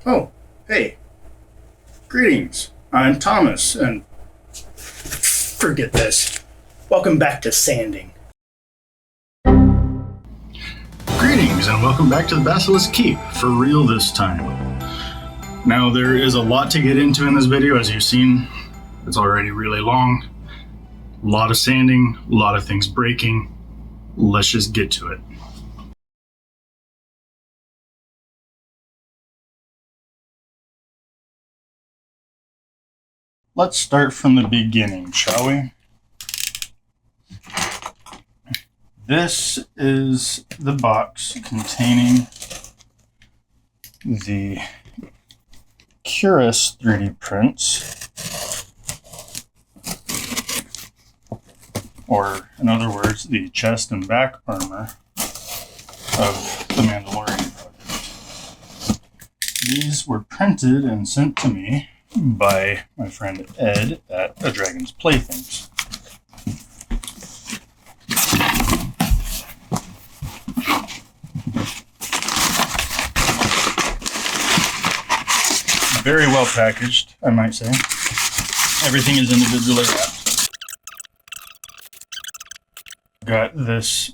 Oh, hey. Greetings. I'm Thomas, and forget this. Welcome back to sanding. Greetings, and welcome back to the Basilisk Keep, for real this time. Now, there is a lot to get into in this video, as you've seen. It's already really long. A lot of sanding, a lot of things breaking. Let's just get to it. Let's start from the beginning, shall we? This is the box containing the Cuirass 3D prints, or in other words, the chest and back armor of the Mandalorian project. These were printed and sent to me by my friend Ed at A Dragon's Playthings. Very well packaged, I might say. Everything is individually wrapped. Got this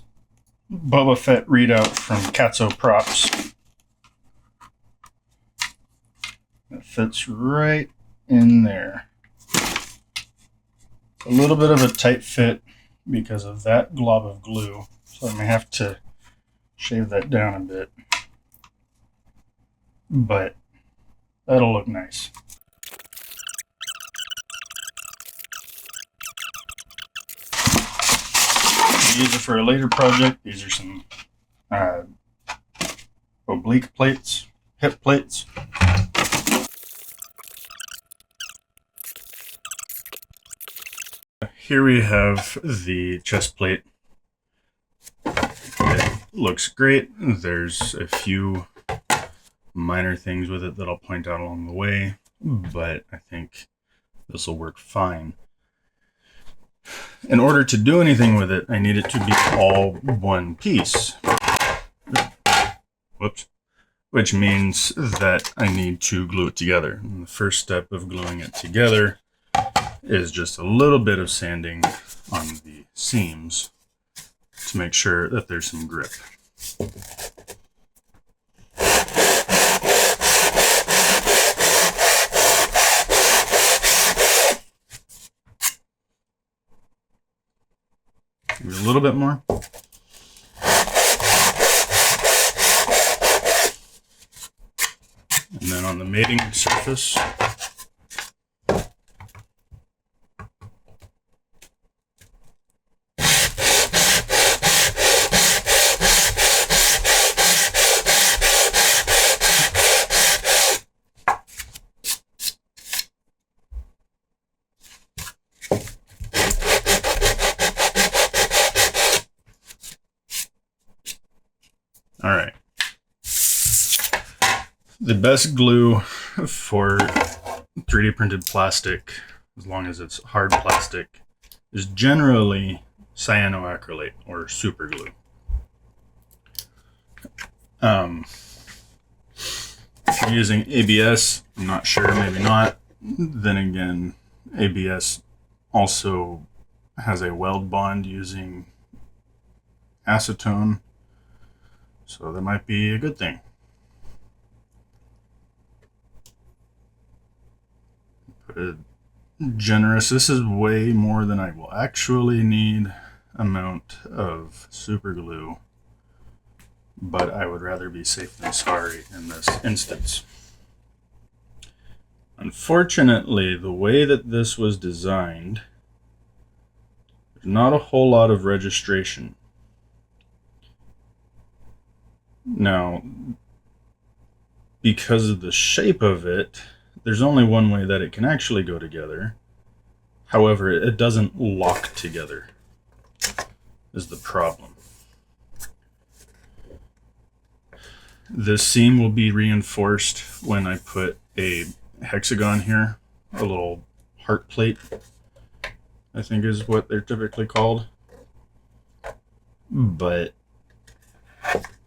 Boba Fett readout from Katso Props. It fits right in there. A little bit of a tight fit because of that glob of glue, so I may have to shave that down a bit. But that'll look nice. These are for a later project. These are some oblique plates, hip plates. Here we have the chest plate. It looks great. There's a few minor things with it that I'll point out along the way, but I think this will work fine. In order to do anything with it, I need it to be all one piece. Whoops. Which means that I need to glue it together. And the first step of gluing it together is just a little bit of sanding on the seams to make sure that there's some grip. Maybe a little bit more. And then on the mating surface, all right. The best glue for 3D printed plastic, as long as it's hard plastic, is generally cyanoacrylate or super glue. If you're using ABS, I'm not sure, maybe not. Then again, ABS also has a weld bond using acetone, so that might be a good thing. Generous. This is way more than I will actually need amount of super glue, but I would rather be safe than sorry in this instance. Unfortunately, the way that this was designed, there's not a whole lot of registration. Now, because of the shape of it, there's only one way that it can actually go together. However, it doesn't lock together, is the problem. This seam will be reinforced when I put a hexagon here, a little heart plate, I think is what they're typically called. But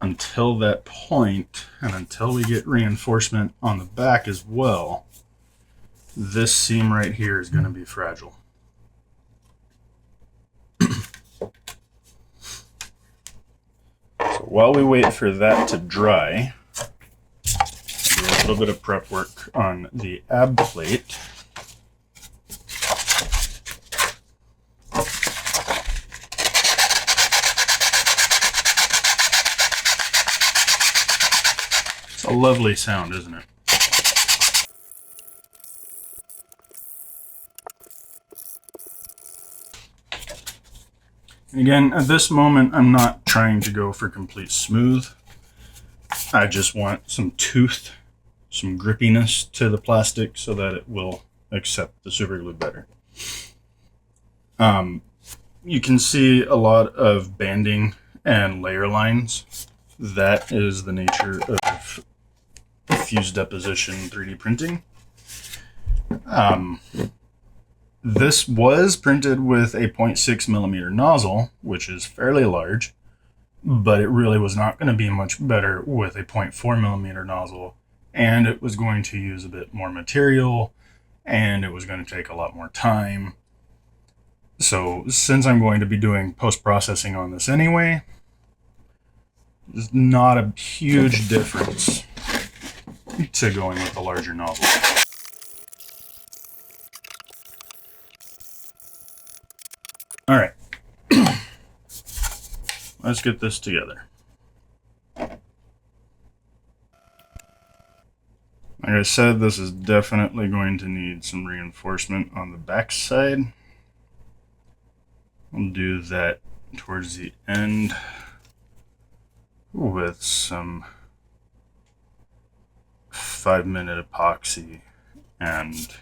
until that point, and until we get reinforcement on the back as well, this seam right here is going to be fragile. So while we wait for that to dry, do a little bit of prep work on the ab plate. It's a lovely sound, isn't it? Again, at this moment, I'm not trying to go for complete smooth. I just want some tooth, some grippiness to the plastic so that it will accept the super glue better. You can see a lot of banding and layer lines. That is the nature of fuse deposition 3D printing. This was printed with a 0.6 millimeter nozzle, which is fairly large, but it really was not going to be much better with a 0.4 millimeter nozzle, and it was going to use a bit more material, and it was going to take a lot more time. So since I'm going to be doing post-processing on this anyway, there's not a huge difference to going with the larger nozzle. All right, let's get this together. Like I said, this is definitely going to need some reinforcement on the back side. I'll do that towards the end with some 5-minute epoxy and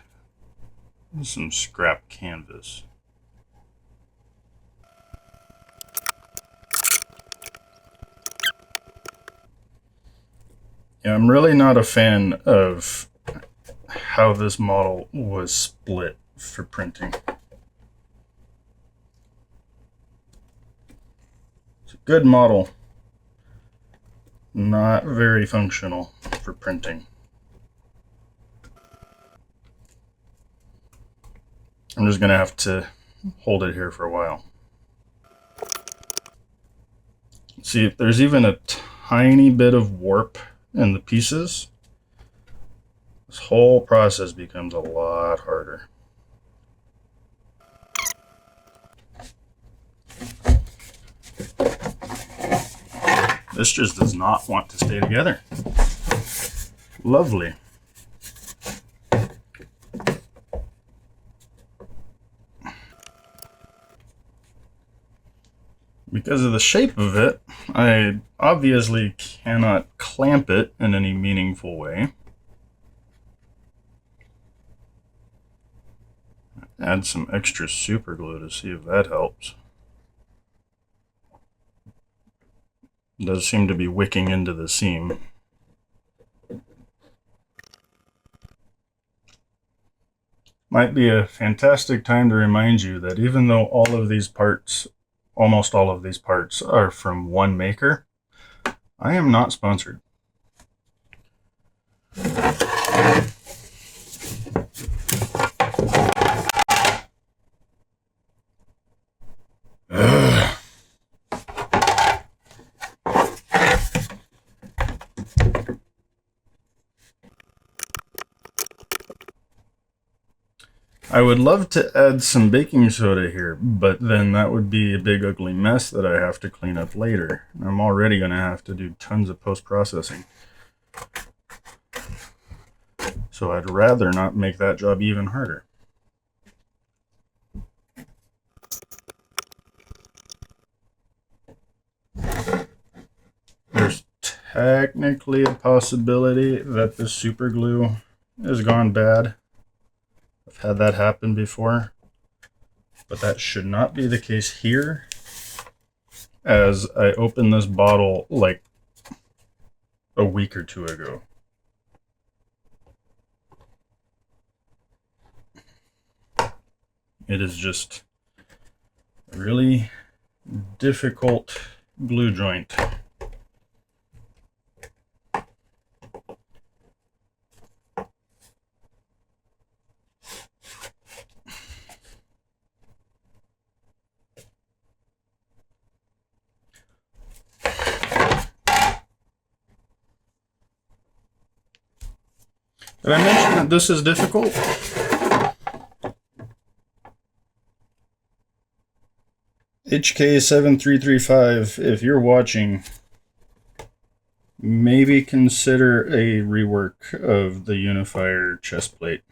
some scrap canvas. Yeah, I'm really not a fan of how this model was split for printing. It's a good model, not very functional for printing. I'm just gonna have to hold it here for a while. See, if there's even a tiny bit of warp in the pieces, this whole process becomes a lot harder. This just does not want to stay together. Lovely. Because of the shape of it, I obviously cannot clamp it in any meaningful way. Add some extra super glue to see if that helps. It does seem to be wicking into the seam. Might be a fantastic time to remind you that even though all of these parts, almost all of these parts, are from one maker, I am not sponsored. I would love to add some baking soda here, but then that would be a big ugly mess that I have to clean up later. I'm already going to have to do tons of post-processing. So I'd rather not make that job even harder. There's technically a possibility that the super glue has gone bad. I've had that happen before, but that should not be the case here, as I opened this bottle like a week or two ago. It is just a really difficult glue joint. Did I mention that this is difficult? HK7335, if you're watching, maybe consider a rework of the unifier chest plate.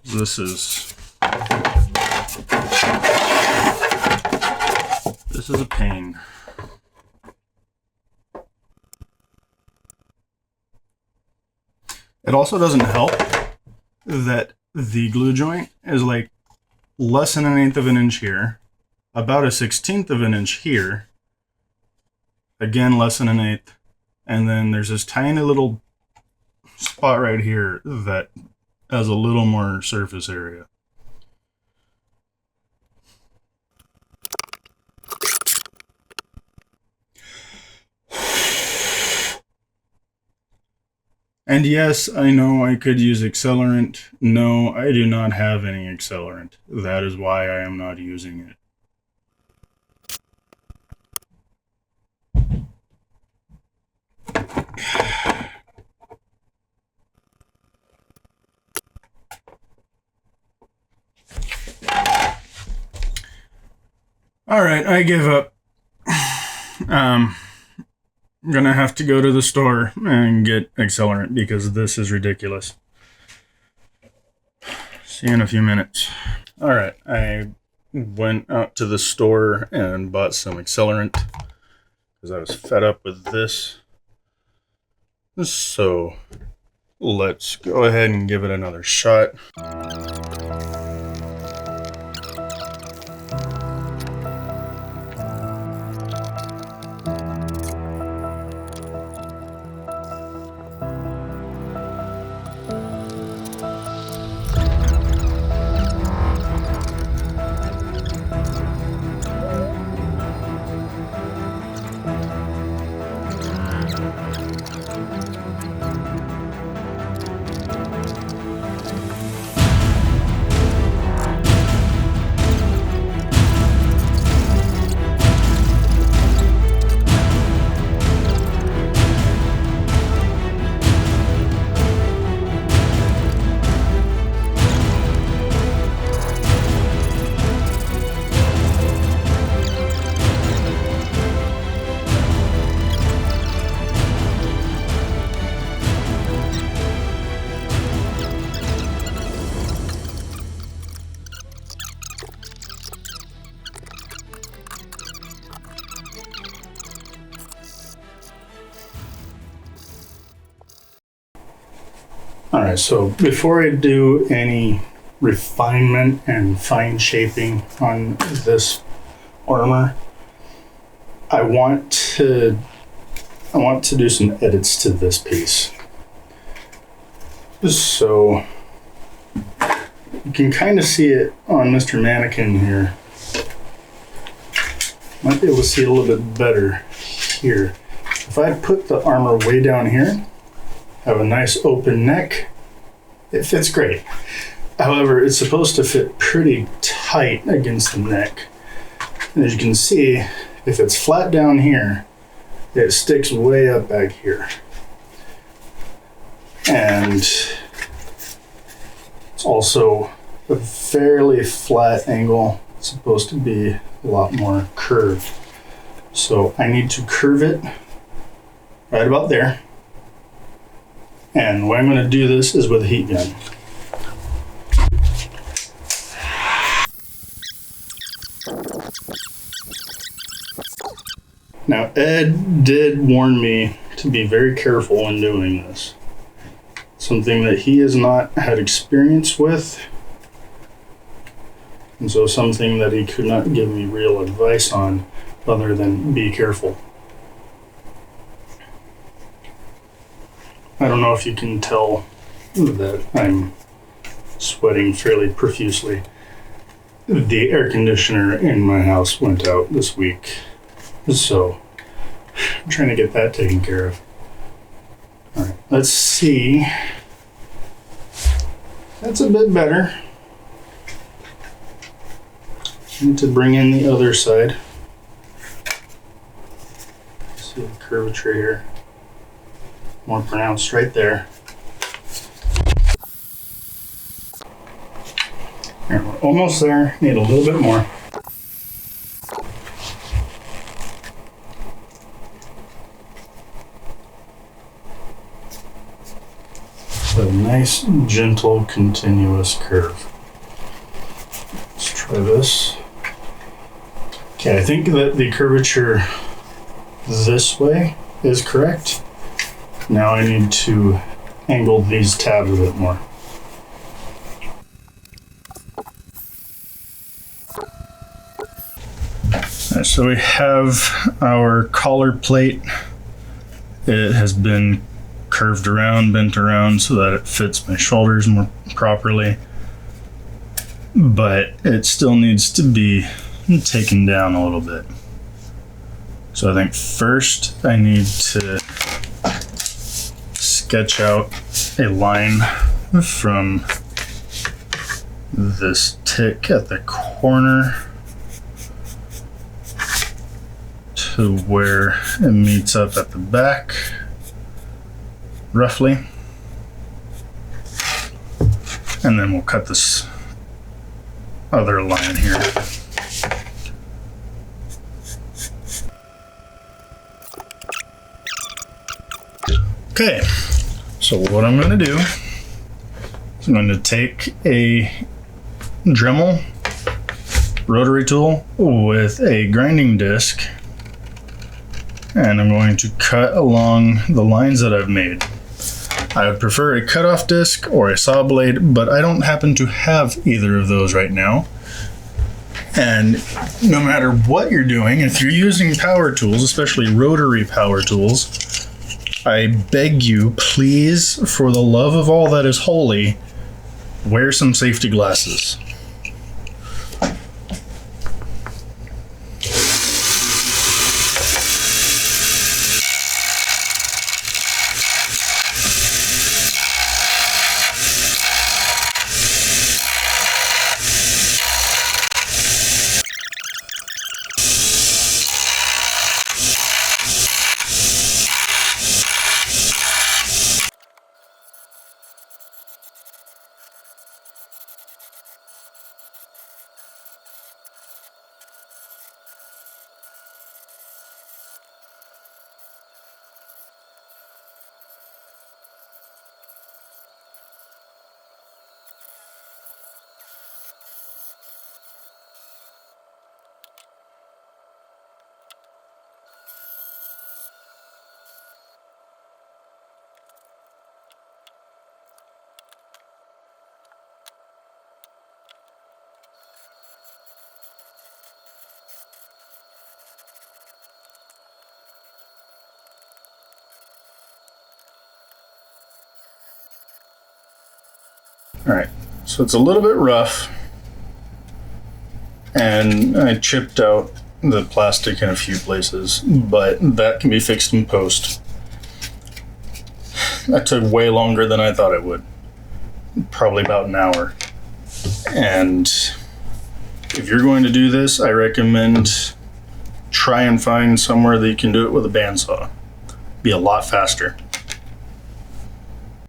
This is a pain. It also doesn't help that the glue joint is like less than 1/8 of an inch here, about a 1/16 of an inch here, again less than 1/8, and then there's this tiny little spot right here that has a little more surface area. And yes, I know I could use accelerant. No, I do not have any accelerant. That is why I am not using it. All right, I give up. I'm gonna have to go to the store and get accelerant because this is ridiculous. See you in a few minutes. All right, I went out to the store and bought some accelerant because I was fed up with this. So let's go ahead and give it another shot. Alright, so before I do any refinement and fine shaping on this armor, I want to do some edits to this piece. So you can kind of see it on Mr. Mannequin here. Might be able to see it a little bit better here. If I put the armor way down here, have a nice open neck, it fits great. However, it's supposed to fit pretty tight against the neck. And as you can see, if it's flat down here, it sticks way up back here. And it's also a fairly flat angle. It's supposed to be a lot more curved. So I need to curve it right about there. And the way I'm going to do this is with a heat gun. Now, Ed did warn me to be very careful when doing this. Something that he has not had experience with, and so something that he could not give me real advice on other than be careful. I don't know if you can tell that I'm sweating fairly profusely. The air conditioner in my house went out this week, so I'm trying to get that taken care of. All right, let's see That's a bit better. Need to bring in the other side. See the curvature here. More pronounced right there. We're almost there. Need a little bit more. A nice, gentle, continuous curve. Let's try this. Okay, I think that the curvature this way is correct. Now I need to angle these tabs a bit more. So we have our collar plate. It has been curved around, bent around so that it fits my shoulders more properly. But it still needs to be taken down a little bit. So I think first I need to sketch out a line from this tick at the corner to where it meets up at the back, roughly. And then we'll cut this other line here. Okay, so what I'm going to do is I'm going to take a Dremel rotary tool with a grinding disc, and I'm going to cut along the lines that I've made. I would prefer a cutoff disc or a saw blade, but I don't happen to have either of those right now. And no matter what you're doing, if you're using power tools, especially rotary power tools, I beg you, please, for the love of all that is holy, wear some safety glasses. All right, so it's a little bit rough, and I chipped out the plastic in a few places, but that can be fixed in post. That took way longer than I thought it would, probably about an hour. And if you're going to do this, I recommend try and find somewhere that you can do it with a bandsaw. Be a lot faster.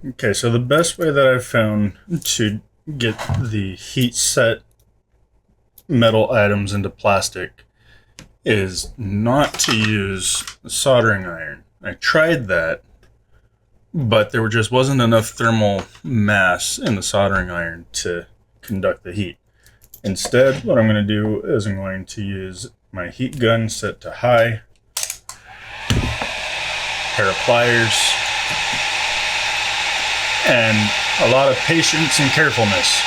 Okay, so the best way that I've found to get the heat set metal items into plastic is not to use a soldering iron. I tried that, but there just wasn't enough thermal mass in the soldering iron to conduct the heat. Instead, what I'm going to do is I'm going to use my heat gun set to high, pair of pliers, and a lot of patience and carefulness.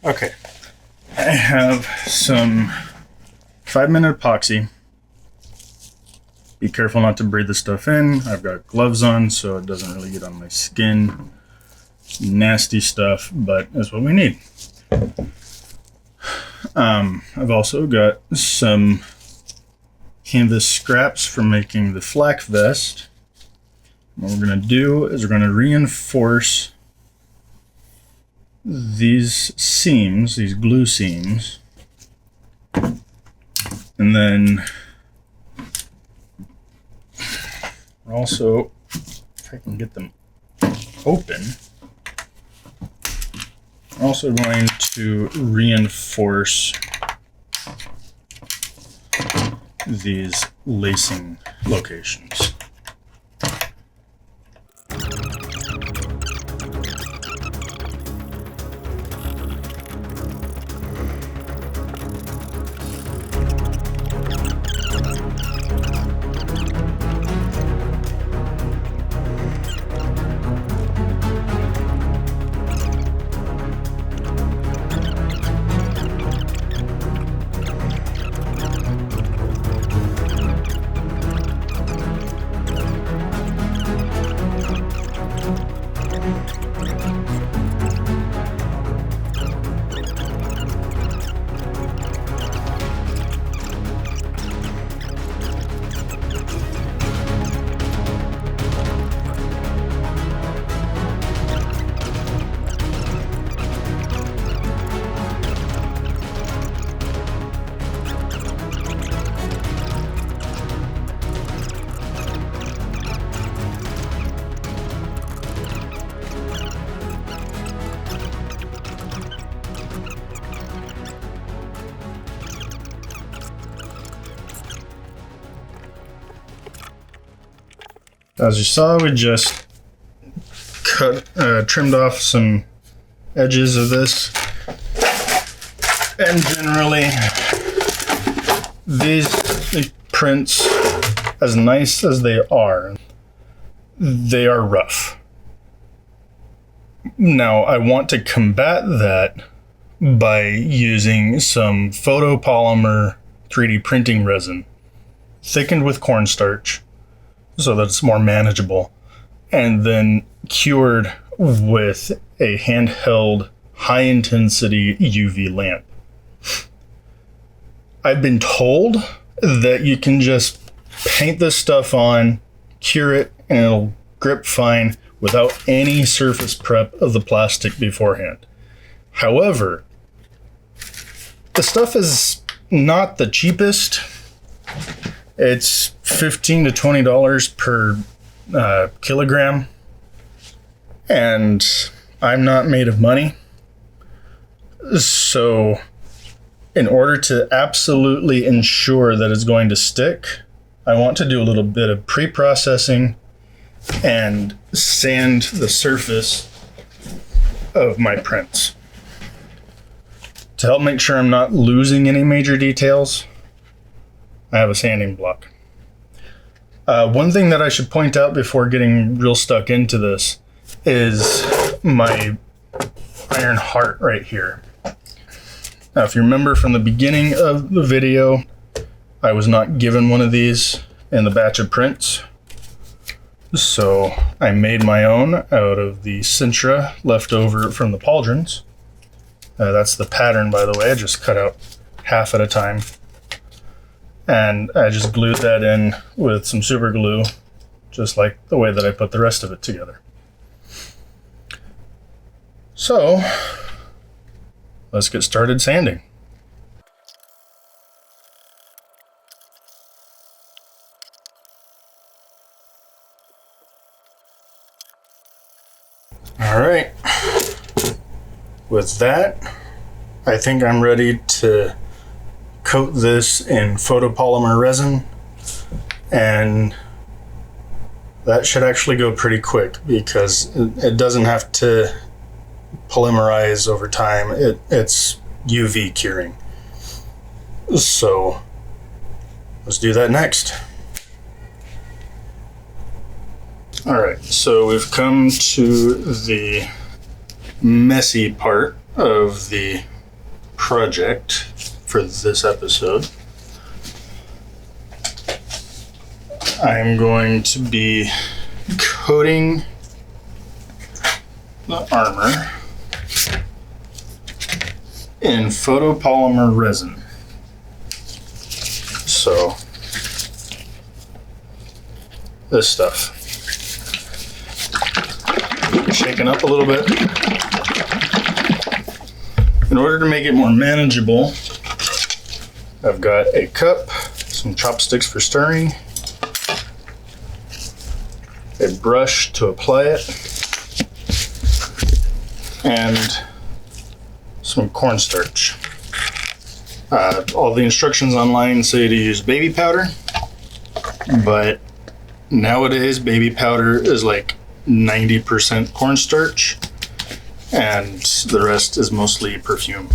Okay, I have some 5-minute epoxy. Be careful not to breathe the stuff in. I've got gloves on so it doesn't really get on my skin. Nasty stuff, but that's what we need. I've also got some canvas scraps for making the flak vest. What we're going to do is we're going to reinforce these seams, these glue seams, and then we're also, if I can get them open, we're also going to reinforce these lacing locations. As you saw, we just trimmed off some edges of this, and generally these prints, as nice as they are rough. Now I want to combat that by using some photopolymer 3D printing resin thickened with cornstarch so that it's more manageable, and then cured with a handheld high-intensity UV lamp. I've been told that you can just paint this stuff on, cure it, and it'll grip fine without any surface prep of the plastic beforehand. However, the stuff is not the cheapest. It's $15 to $20 per kilogram, and I'm not made of money. So in order to absolutely ensure that it's going to stick, I want to do a little bit of pre-processing and sand the surface of my prints to help make sure I'm not losing any major details. I have a sanding block. One thing that I should point out before getting real stuck into this is my iron heart right here. Now, if you remember from the beginning of the video, I was not given one of these in the batch of prints. So I made my own out of the Sintra left over from the pauldrons. That's the pattern, by the way. I just cut out half at a time. And I just glued that in with some super glue, just like the way that I put the rest of it together. So let's get started sanding. All right. With that, I think I'm ready to coat this in photopolymer resin, and that should actually go pretty quick because it doesn't have to polymerize over time. It's UV curing. So let's do that next. All right, so we've come to the messy part of the project for this episode, I'm going to be coating the armor in photopolymer resin. So this stuff, shaken up a little bit. In order to make it more manageable, I've got a cup, some chopsticks for stirring, a brush to apply it, and some cornstarch. All the instructions online say to use baby powder, but nowadays baby powder is like 90% cornstarch, and the rest is mostly perfume.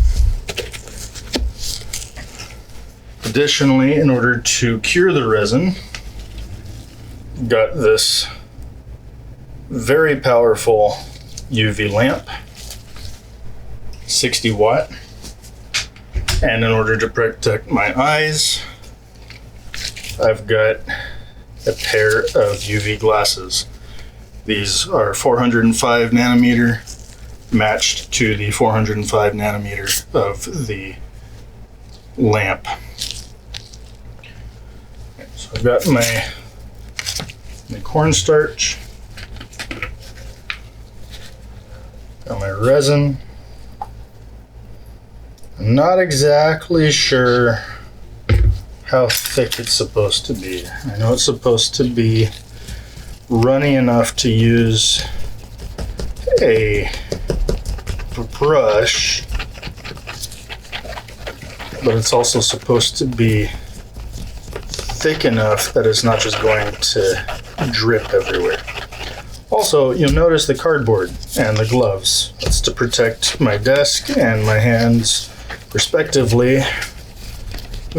Additionally, in order to cure the resin, got this very powerful UV lamp, 60 watt, and in order to protect my eyes, I've got a pair of UV glasses. These are 405 nanometer, matched to the 405 nanometer of the lamp. So I've got my cornstarch, got my resin. I'm not exactly sure how thick it's supposed to be. I know it's supposed to be runny enough to use a brush, but it's also supposed to be thick enough that it's not just going to drip everywhere. Also, you'll notice the cardboard and the gloves. That's to protect my desk and my hands, respectively,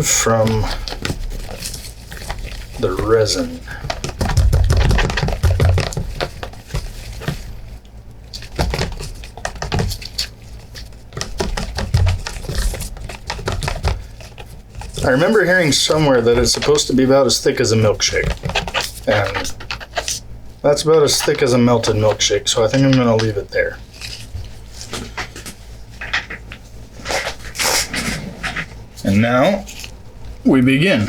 from the resin. I remember hearing somewhere that it's supposed to be about as thick as a milkshake, and that's about as thick as a melted milkshake, so I think I'm going to leave it there. And now we begin.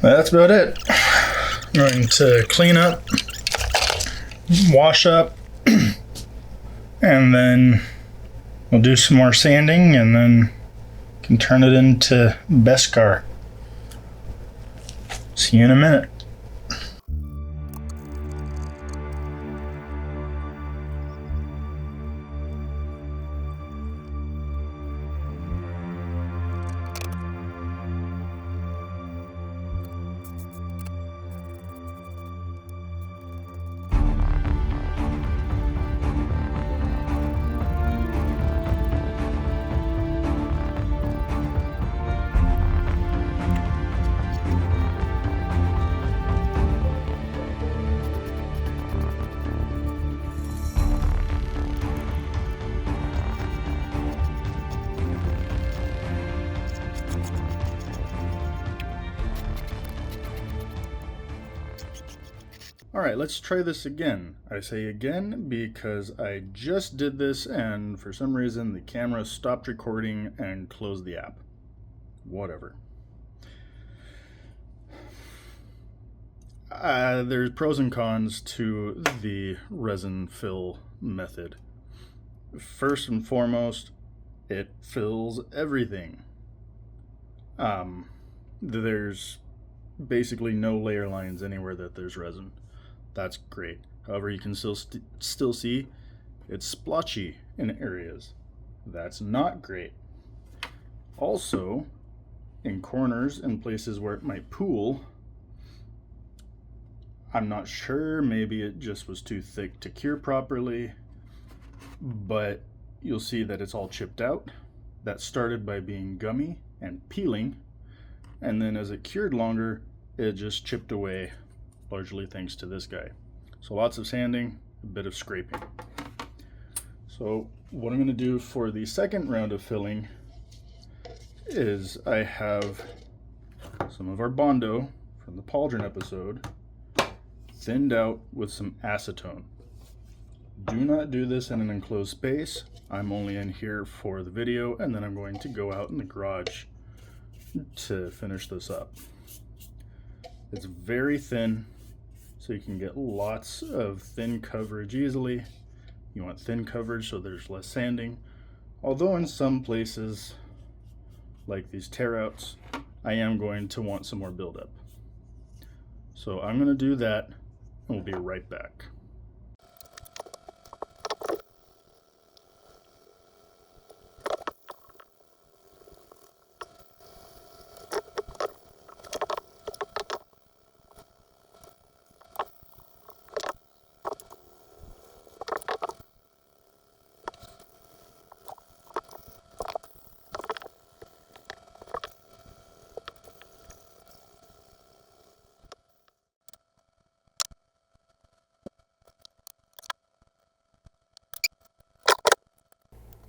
That's about it. I'm going to clean up, wash up, and then we'll do some more sanding, and then can turn it into Beskar. See you in a minute. Alright, let's try this again. I say again because I just did this and for some reason the camera stopped recording and closed the app. Whatever. There's pros and cons to the resin fill method. First and foremost, it fills everything. There's basically no layer lines anywhere that there's resin. That's great. However, you can still see it's splotchy in areas. That's not great. Also, in corners and places where it might pool, I'm not sure, maybe it just was too thick to cure properly, but you'll see that it's all chipped out. That started by being gummy and peeling, and then as it cured longer, it just chipped away, largely thanks to this guy. So lots of sanding, a bit of scraping. So what I'm going to do for the second round of filling is I have some of our Bondo from the pauldron episode thinned out with some acetone. Do not do this in an enclosed space. I'm only in here for the video, and then I'm going to go out in the garage to finish this up. It's very thin, so you can get lots of thin coverage easily. You want thin coverage so there's less sanding. Although in some places, like these tear outs, I am going to want some more buildup. So I'm going to do that, and we'll be right back.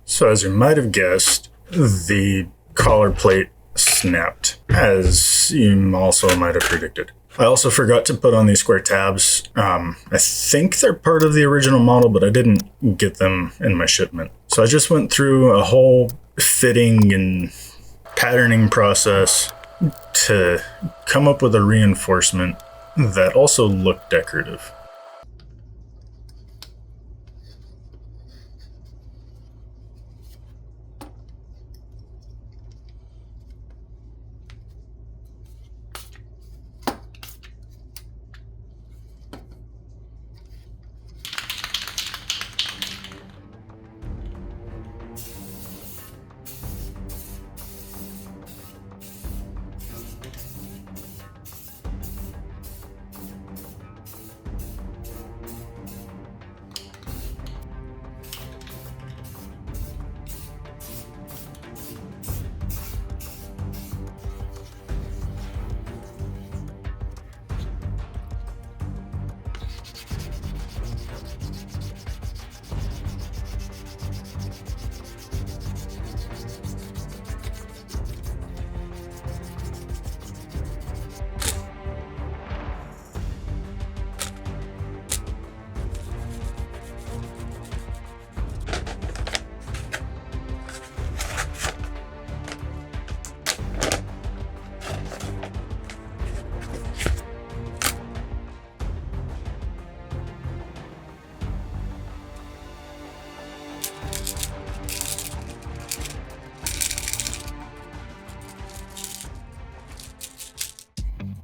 So as you might have guessed, the collar plate snapped, as you also might have predicted. I also forgot to put on these square tabs. I think they're part of the original model, but I didn't get them in my shipment. So I just went through a whole fitting and patterning process to come up with a reinforcement that also looked decorative.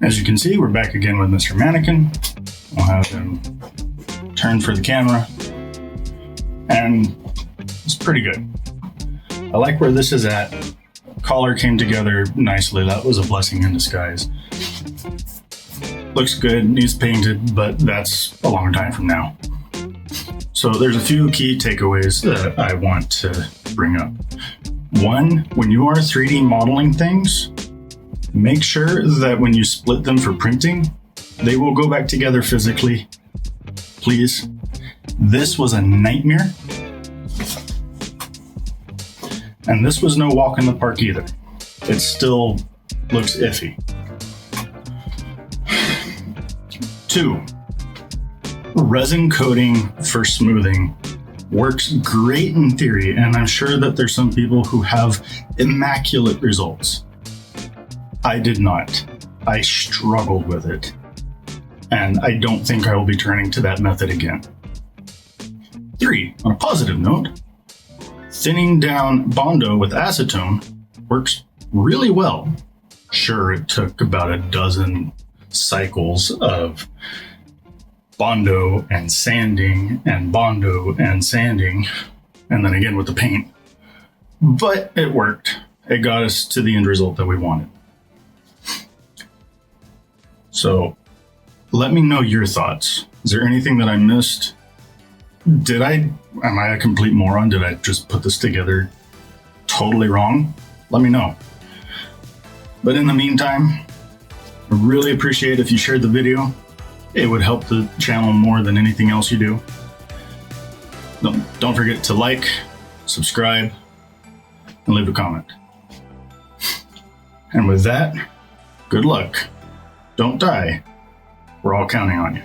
As you can see, we're back again with Mr. Mannequin. I'll have him turn for the camera, and it's pretty good. I like where this is at. Collar came together nicely. That was a blessing in disguise. Looks good, needs painted, but that's a long time from now. So there's a few key takeaways that I want to bring up. One, when you are 3D modeling things, make sure that when you split them for printing, they will go back together physically. Please. This was a nightmare. And this was no walk in the park either. It still looks iffy. 2, resin coating for smoothing works great in theory, and I'm sure that there's some people who have immaculate results. I did not. I struggled with it, and I don't think I will be turning to that method again. 3, on a positive note, thinning down Bondo with acetone works really well. Sure, it took about a dozen cycles of Bondo and sanding and Bondo and sanding, and then again with the paint, but it worked. It got us to the end result that we wanted. So Let me know your thoughts. Is there anything that I missed? Am I a complete moron? Did I just put this together totally wrong? Let me know. But in the meantime, I really appreciate if you shared the video. It would help the channel more than anything else you do. Don't forget to like, subscribe, and leave a comment. And with that, good luck. Don't die. We're all counting on you.